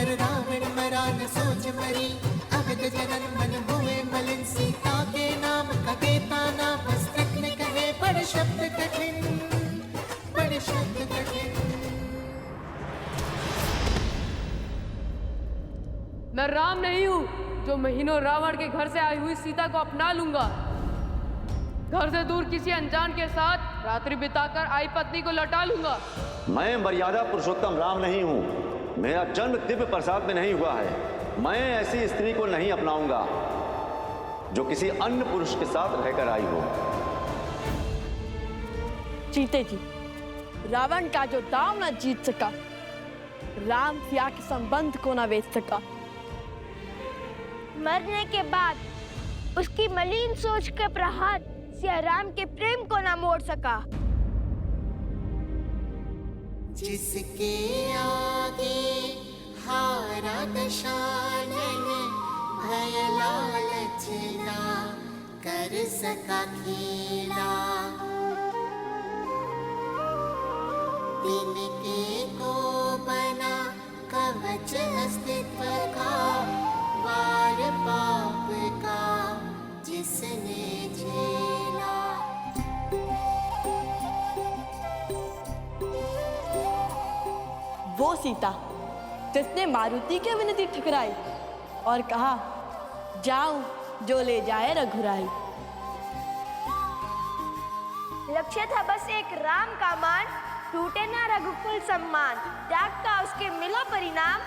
पर रावण मरा न सोच मरी, अवध जनन मन हुए मलिन, सीता के नाम का देता ना, बस रत्न कहे बड़े शब्द कठिन, बड़े शब्द कठिन। मैं राम नहीं हूँ जो महीनों रावण के घर से आई हुई सीता को अपना लूंगा। घर से दूर किसी अनजान के साथ रात्रि बिताकर आई पत्नी को लौटा लूंगा। मैं मर्यादा पुरुषोत्तम राम नहीं हूँ। मेरा जन्म दिव्य प्रसाद में नहीं हुआ है। मैं ऐसी स्त्री को नहीं अपनाऊंगा जो किसी अन्य पुरुष के साथ रहकर आई हो। जीते जी, रावण का जो दांव न जीत सका, राम सिया के संबंध को न बेच सका। मरने के बाद उसकी मलिन सोच का प्रहार सिया राम के प्रेम को न मोड़ सका। जिसके आगे हारा दशानन, भय लालच ना कर सका खेला। तिनके को बना कवच अस्तित्व का, वार पाप का जिसने झेला। वो सीता जिसने मारुति की विनती ठुकराई और कहा, जाऊं जो ले जाए रघुराई। लक्ष्य था बस एक राम का मान, टूटे ना रघुकुल सम्मान। त्याग का उसके मिला परिणाम,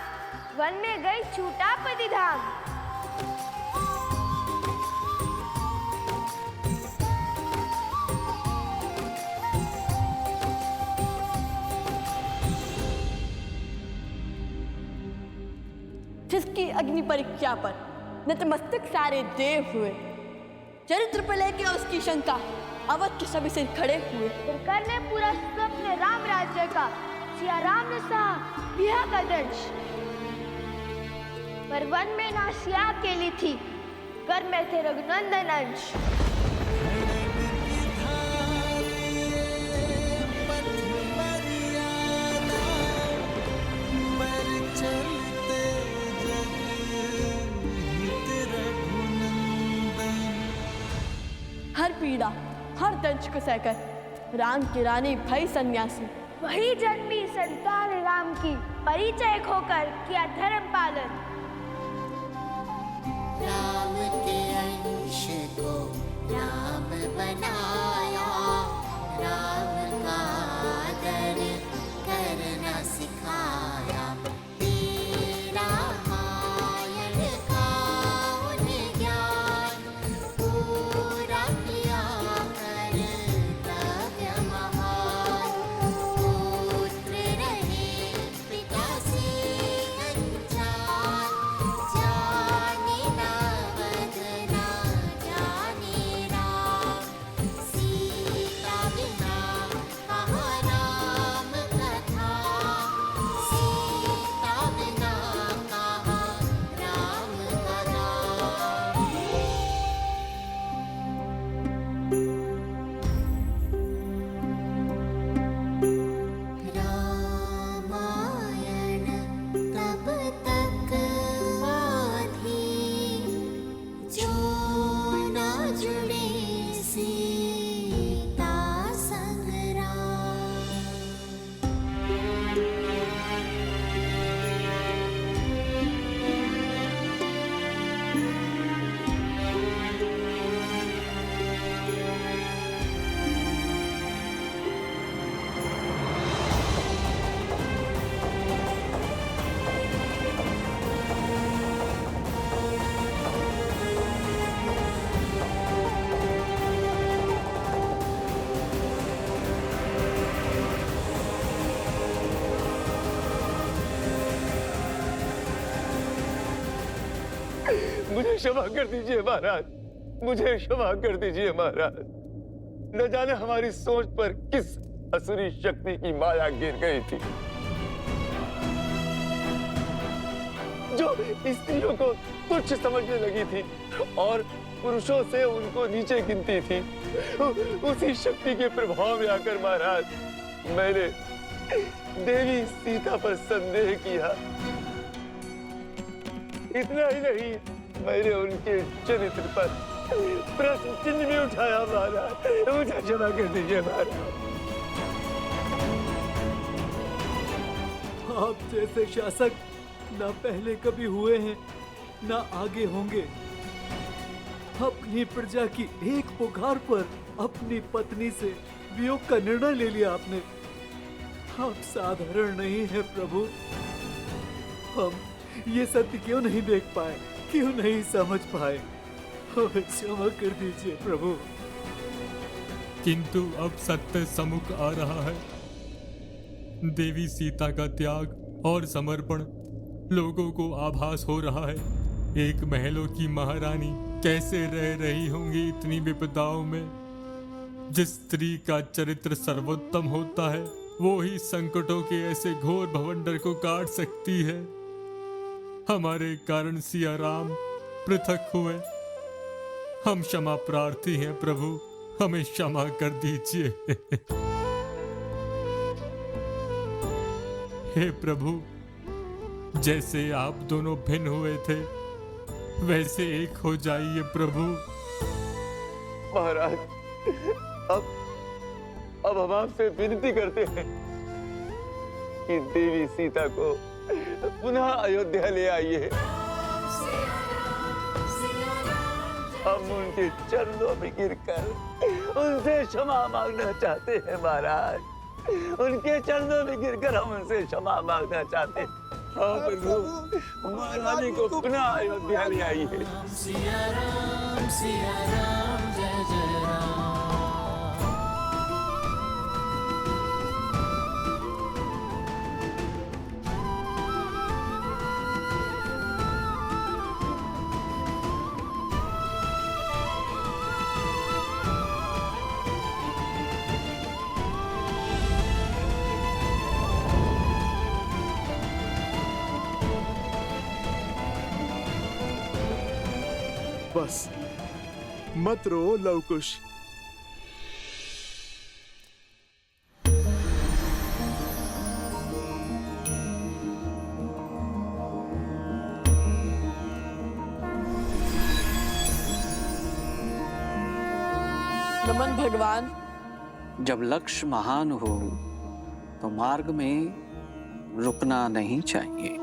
वन में गई छूटा पतिधाम। जिसकी अग्नि परीक्षा पर नतमस्तक सारे देव हुए, चरित्र पर लेके उसकी शंका अवध के सभी सिर खड़े हुए। फिर करने पूरा स्वप्न राम राज्य का, सिया राम ने सहा बिहा का दंश। पर वन में ना सिया अकेली थी, घर में थे रघुनंदन अंश। हर पीड़ा हर दंश को सहकर राम की रानी भई सन्यासी। वही जन्मी संतान राम की, परिचय खोकर किया धर्म पालन। राम के अंश को राम बनाया, राम का आदर करना सिखाया। तेरा मायन का उन्हें ज्ञान, पूरा किया कर्तव्य महान। पुत्र रहे पिता से अनजान, जाने ना वध ना जाने राम। सीता बिना कहाँ राम कथा, सीता बिना कहाँ राम कथा। रामायण तब तक बाधी, जो न जुड़े सीता संग राम। मुझे क्षमा कर दीजिए महाराज, मुझे क्षमा कर दीजिए महाराज। न जाने हमारी सोच पर किस असुरी शक्ति की माया गिर गई थी, जो स्त्रियों को तुच्छ समझने लगी थी और पुरुषों से उनको नीचे गिनती थी। उसी शक्ति के प्रभाव में आकर महाराज मैंने देवी सीता पर संदेह किया इतना ही नहीं, मैंने उनके चरित्र पर प्रश्न चिन्ह भी उठाया महाराज। मुझे क्षमा कर दीजिए महाराज। आप जैसे शासक ना पहले कभी हुए हैं ना आगे होंगे। अपनी प्रजा की एक पुकार पर अपनी पत्नी से वियोग का निर्णय ले लिया आपने। आप साधारण नहीं है प्रभु। हम ये सत्य क्यों नहीं देख पाए, क्यों नहीं समझ पाए? हमें क्षमा कर दीजिए प्रभु। किंतु अब सत्य सम्मुख आ रहा है। देवी सीता का त्याग और समर्पण लोगों को आभास हो रहा है। एक महलों की महारानी कैसे रह रही होंगी इतनी विपदाओं में। जिस स्त्री का चरित्र सर्वोत्तम होता है वो ही संकटों के ऐसे घोर भवंडर को काट सकती है। हमारे कारण सिया राम पृथक हुए। हम क्षमा प्रार्थी हैं प्रभु, हमें क्षमा कर दीजिए। हे प्रभु, जैसे आप दोनों भिन्न हुए थे वैसे एक हो जाइए प्रभु। महाराज, अब हम आपसे विनती करते हैं कि देवी सीता को पुनः अयोध्या ले आइए। हम उनके चरणों में गिरकर उनसे क्षमा मांगना चाहते हैं महाराज। उनके चरणों में गिरकर हम उनसे क्षमा मांगना चाहते हैं। हाँ प्रभु, महारानी को पुनः अयोध्या ले आइए। सिया राम जय जय राम। बस मत रो लवकुश। नमन भगवान। जब लक्ष्य महान हो तो मार्ग में रुकना नहीं चाहिए।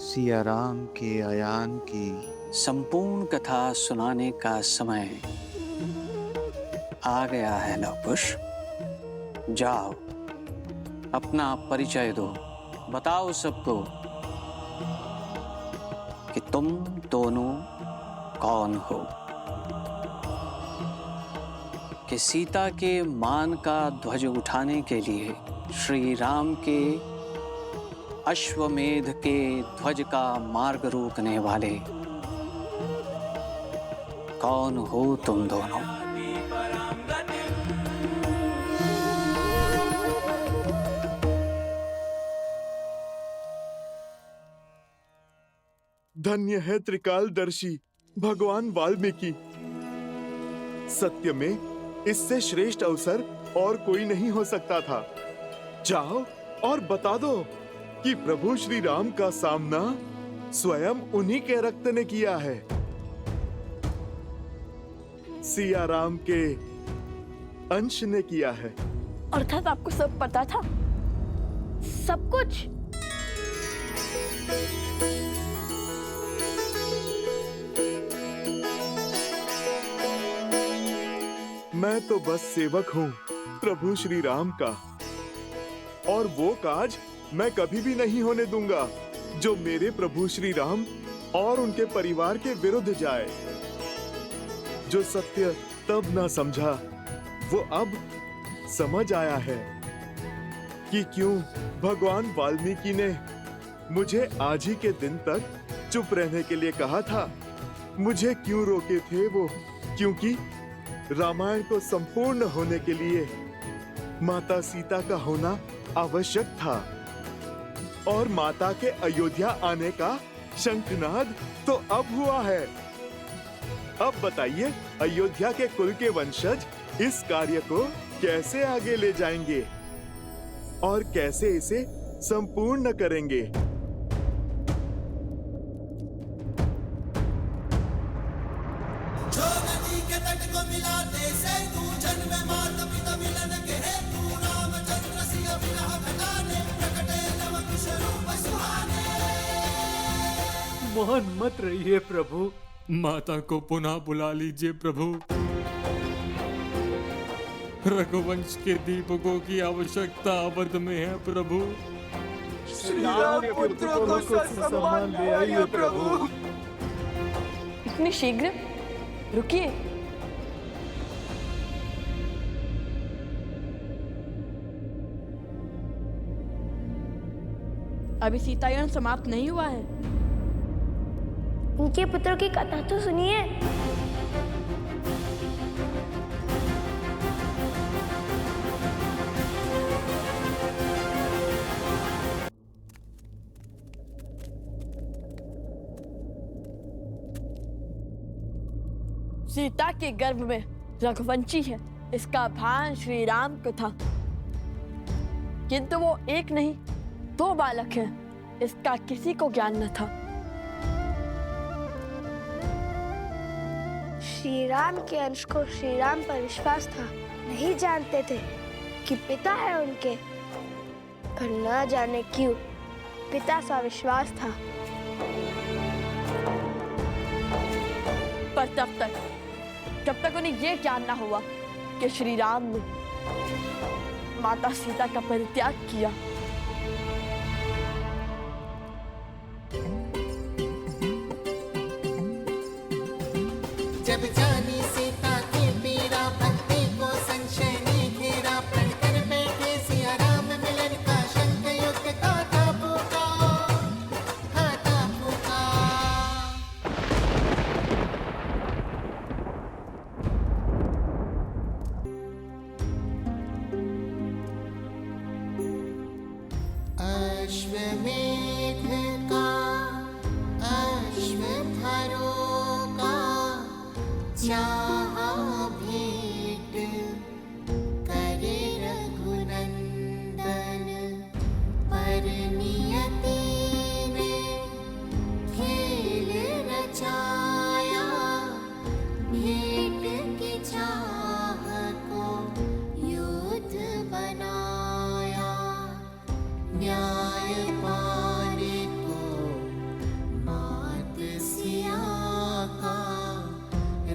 सिया राम के आयान की संपूर्ण कथा सुनाने का समय आ गया है लवकुश। जाओ, अपना परिचय दो, बताओ सबको कि तुम दोनों कौन हो। कि सीता के मान का ध्वज उठाने के लिए श्री राम के अश्वमेध के ध्वज का मार्ग रोकने वाले कौन हो तुम दोनों? धन्य है त्रिकालदर्शी भगवान वाल्मीकि। सत्य में इससे श्रेष्ठ अवसर और कोई नहीं हो सकता था। जाओ और बता दो कि प्रभु श्री राम का सामना स्वयं उन्हीं के रक्त ने किया है। सिया राम के अंश ने किया है। अर्थात आपको सब पता था? सब कुछ? मैं तो बस सेवक हूँ प्रभु श्री राम का, और वो काज मैं कभी भी नहीं होने दूंगा जो मेरे प्रभु श्री राम और उनके परिवार के विरुद्ध जाए। जो सत्य तब ना समझा वो अब समझ आया है कि क्यों भगवान वाल्मीकि ने मुझे आज ही के दिन तक चुप रहने के लिए कहा था। मुझे क्यों रोके थे वो? क्योंकि रामायण को संपूर्ण होने के लिए माता सीता का होना आवश्यक था, और माता के अयोध्या आने का शंखनाद तो अब हुआ है। अब बताइए, अयोध्या के कुल के वंशज इस कार्य को कैसे आगे ले जाएंगे और कैसे इसे संपूर्ण करेंगे? मौन मत रहिए प्रभु। माता को पुनः बुला लीजिए प्रभु। रघुवंश के दीपकों की आवश्यकता अवध में है प्रभु। श्री राम पुत्र को सम्मान ले आइए प्रभु। इतनी शीघ्र? रुकिए। अभी सीतायन समाप्त नहीं हुआ है। उनके पुत्रों की कथा तो सुनिए। सीता के गर्भ में रघुवंशी है, इसका भान श्री राम को था, किंतु वो एक नहीं 2 बालक हैं, इसका किसी को ज्ञान न था। श्री राम के अंश को श्री राम पर विश्वास था, नहीं जानते थे कि पिता है उनके, पर न जाने क्यों पिता सा विश्वास था। पर जब तक उन्हें ये ज्ञान ना हुआ कि श्री राम ने माता सीता का परित्याग किया। जब जानी सीता की पीड़ा, भक्ति को संशय ने घेरा, प्रण कर बैठे सिया राम मिलन का शंख युक्त गाथा फूका, गाथा फूका। अश्वमेध का अश्वत्थारो का चाहा भेंट करे रघुनंदन, पर नियति ने खेल रचाया, भेंट की चाह को युद्ध बनाया, न्याय पाने को मात सिया का,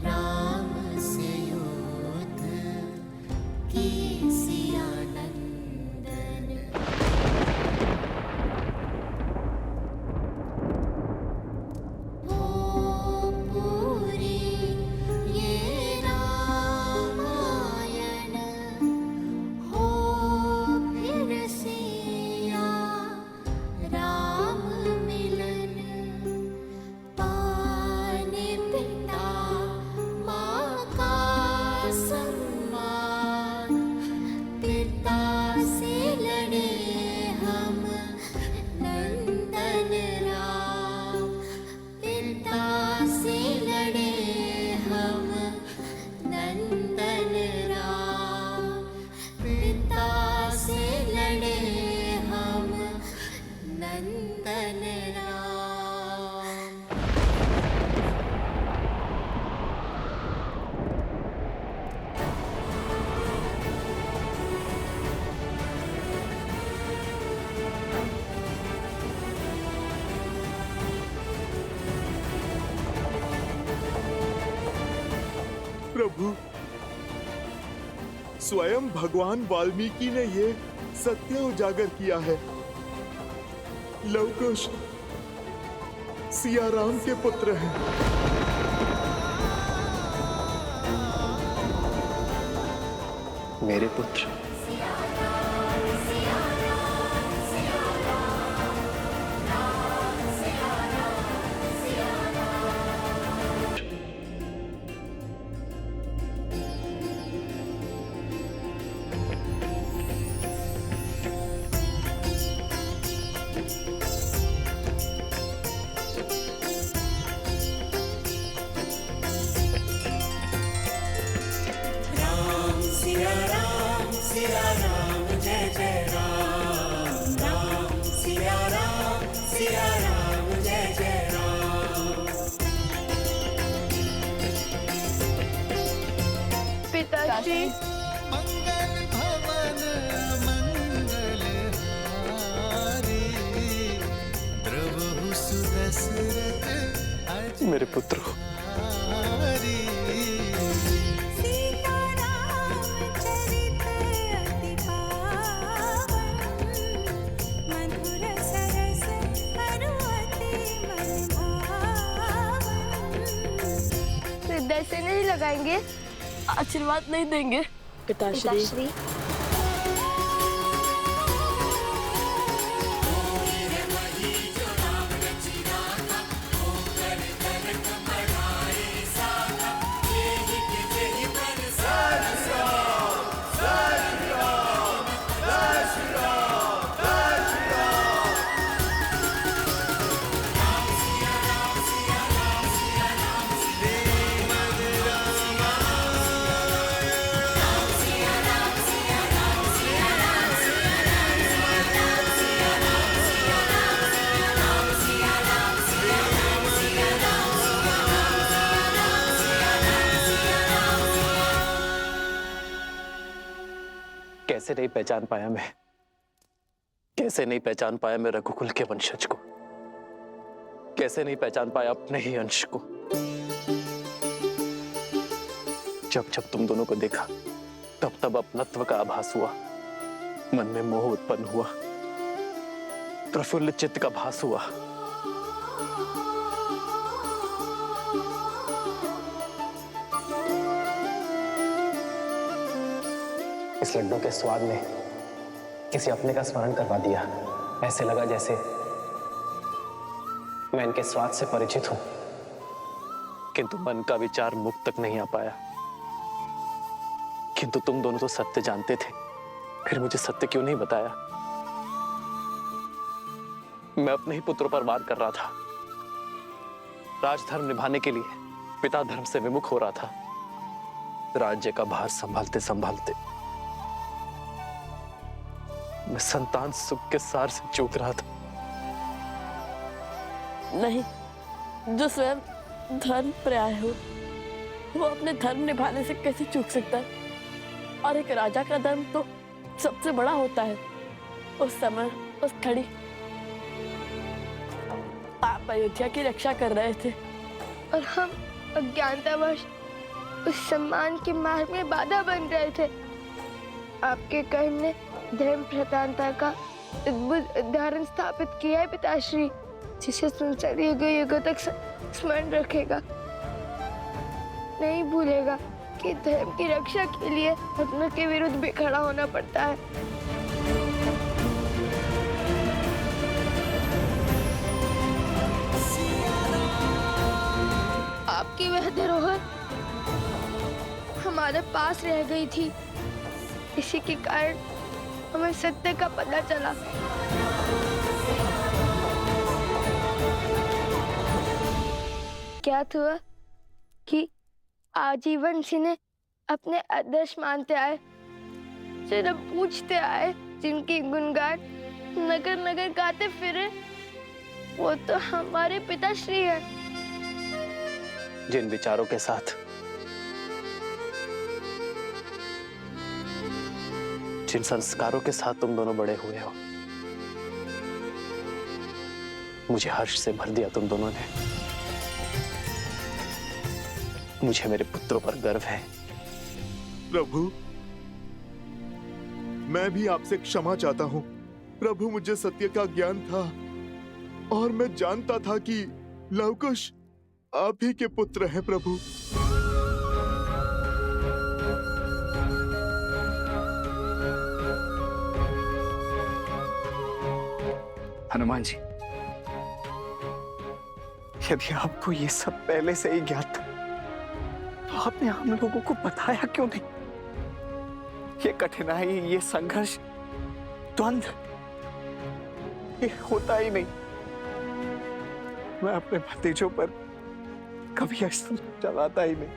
राम से युद्ध की सिया नंदन। हो पूरी ये रामायण, हो फिर सिया राम मिलन, पाने पिता माँ का सम्मान, पिता से लड़े हम नंदन राम, पिता से लड़े हम नंदन राम, पिता से लड़े हम नंदन राम। प्रभु, स्वयं भगवान वाल्मीकि ने ये सत्य उजागर किया है। लव कुश सिया राम के पुत्र हैं। मेरे पुत्र। पिताश्री, मंगल भवन मंगल हारी, द्रवहु सुदशरथ मेरे पुत्र हो। हृदय से नहीं लगाएंगे, आशीर्वाद नहीं देंगे पिताश्री। पिताश्री। कैसे नहीं पहचान पाया मैं, कैसे नहीं पहचान पाया मैं रघुकुल के वंशज को, कैसे नहीं पहचान पाया अपने ही अंश को। जब जब तुम दोनों को देखा तब तब अपनत्व का आभास हुआ, मन में मोह उत्पन्न हुआ, प्रफुल्ल चित्त का भास हुआ। इस लड्डू के स्वाद ने किसी अपने का स्मरण करवा दिया। ऐसे लगा जैसे मैं इनके स्वाद से परिचित हूं। किंतु मन का विचार मुख तक नहीं आ पाया। किंतु तुम दोनों तो सत्य जानते थे, फिर मुझे सत्य क्यों नहीं बताया? मैं अपने ही पुत्रों पर वार कर रहा था। राजधर्म निभाने के लिए पिता धर्म से विमुख हो रहा था। राज्य का भार संभालते संभालते मैं संतान सुख के सार से चूक रहा था। नहीं, जो स्वयं धर्म पर्याय हो वो अपने धर्म निभाने से कैसे चूक सकता है? और एक राजा का धर्म तो सबसे बड़ा होता है। उस समय उस घड़ी आप अयोध्या की रक्षा कर रहे थे और हम अज्ञानतावश उस सम्मान के मार्ग में बाधा बन रहे थे। आपके कर्म ने धर्म प्रधानता का अद्भुत उदाहरण स्थापित किया है पिताश्री, जिसे संसार युगों युगों तक स्मरण रखेगा। नहीं भूलेगा कि धर्म की रक्षा के लिए धर्म के विरुद्ध भी खड़ा होना पड़ता है। आपकी वह धरोहर हमारे पास रह गई थी, इसी के कारण हमें सत्य का पता चला। क्या हुआ कि आजीवन जिन्हें अपने आदर्श मानते आए, सिर्फ पूछते आए, जिनकी गुणगान नगर नगर गाते फिरे, वो तो हमारे पिताश्री हैं। जिन विचारों के साथ, जिन संस्कारों के साथ तुम दोनों बड़े हुए हो, मुझे हर्ष से भर दिया तुम दोनों ने। मुझे मेरे पुत्रों पर गर्व है। प्रभु, मैं भी आपसे क्षमा चाहता हूँ। प्रभु, मुझे सत्य का ज्ञान था और मैं जानता था कि लवकुश आप ही के पुत्र हैं प्रभु। हनुमान जी, यदि आपको ये सब पहले से ही ज्ञात था तो आपने हम लोगों को बताया क्यों नहीं? ये कठिनाई, ये संघर्ष, द्वंद्व, ये होता ही नहीं। मैं अपने भतीजों पर कभी अस्त्र चलाता ही नहीं।